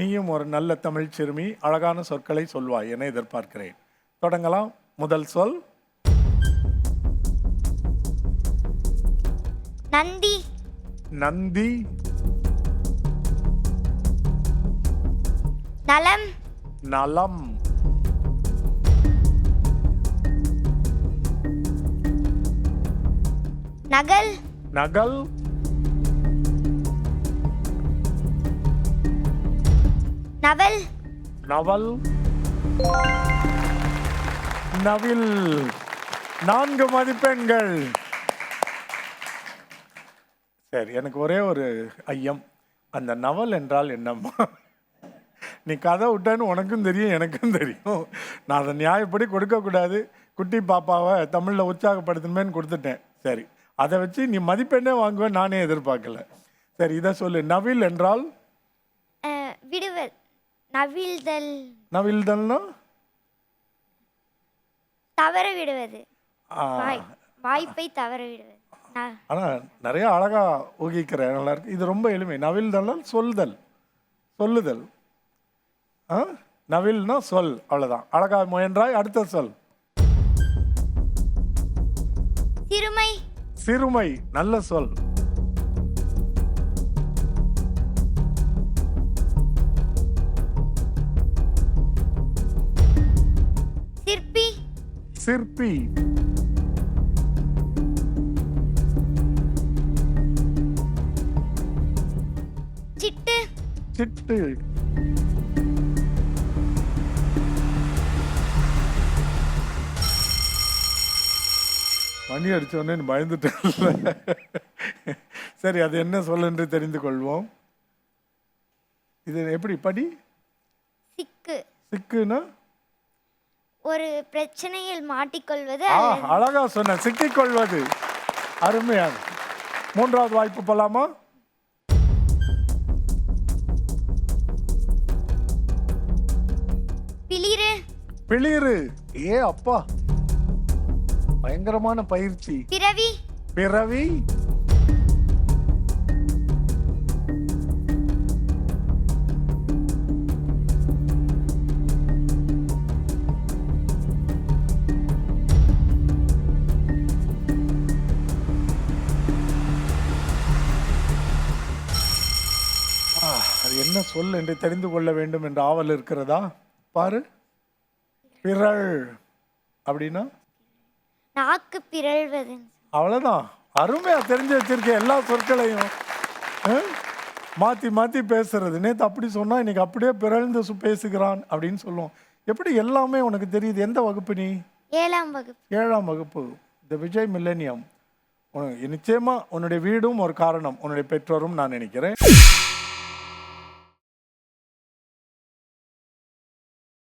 நீயும் ஒரு நல்ல தமிழ் சிறுமி, அழகான சொற்களை சொல்வாய் என எதிர்பார்க்கிறேன். தொடங்கலாம். முதல் சொல். நந்தி. நந்தி. நலம். நலம். நகல். நகல். நவல். நவல். நவில். 4 மதிப்பெண்கள். சரி, எனக்கு ஒரே ஒரு ஐயம். அந்த நவல் என்றால் என்னம்மா? நீ கதை விட்டான்னு உனக்கும் தெரியும், எனக்கும் தெரியும். நான் அதை நியாயப்படி கொடுக்கக்கூடாது. குட்டி பாப்பாவை தமிழில் உற்சாகப்படுத்தணுமேன்னு கொடுத்துட்டேன். சரி, அதை வச்சு நீ மதிப்பெண்ணே வாங்குவேன் நானே எதிர்பார்க்கல. சரி, இதை சொல்லு. நவில் என்றால்? விடுவது. நவில்தல். நவில்தல்னா தவற விடுவது. வாய்ப்பை தவற விடுவது. ஆனால் நிறைய அழகா ஊகிக்கிறேன், நல்லா இருக்கு. இது ரொம்ப எளிமை. நவில்தல் சொல்தல், சொல்லுதல். நவில்னா சொல், அவ்வளோதான். அழகா முயன்றாய். அடுத்த சொல். சிறுமை. சிறுமை, நல்ல சொல். சிற்பி. சிற்பி. சிட்டு. சிட்டு. மணி அடிச்சோடனே பயந்துட்டேன். சரி, அது என்ன சொல் என்று தெரிந்து கொள்வோம். இது எப்படி படி? சிக்கு. சிக்குன்னா ஒரு பிரச்சனையில் மாட்டிக்கொள்வது. அழகா சொன்ன, சிக்கிக்கொள்வது. அருமையாக. 3வது வாய்ப்பு போலாமா? பிளிரு. பிளிரு. ஏ அப்பா, பயங்கரமான பயிற்சி. பிறவி. பிறவி. அது என்ன சொல் என்று தெரிந்து கொள்ள வேண்டும் என்ற ஆவல் இருக்கிறதா? பாரு. பிறழ் அப்படின்னா நாக்கு பிறழ்வது. அவ்வளோதான். அருமையா தெரிஞ்சு வச்சிருக்க எல்லா சொற்களையும். மாற்றி மாற்றி பேசுறது. நேற்று அப்படி சொன்னா இன்னைக்கு அப்படியே பிறழ்ந்து பேசுகிறான் அப்படின்னு சொல்லுவோம். எப்படி எல்லாமே உனக்கு தெரியுது? எந்த வகுப்பு நீ? 7ஆம் வகுப்பு. 7ஆம் வகுப்பு. இந்த விஜய் மில்லேனியம். நிச்சயமா உன்னுடைய வீடும் ஒரு காரணம், உன்னுடைய பெற்றோரும் நான் நினைக்கிறேன்.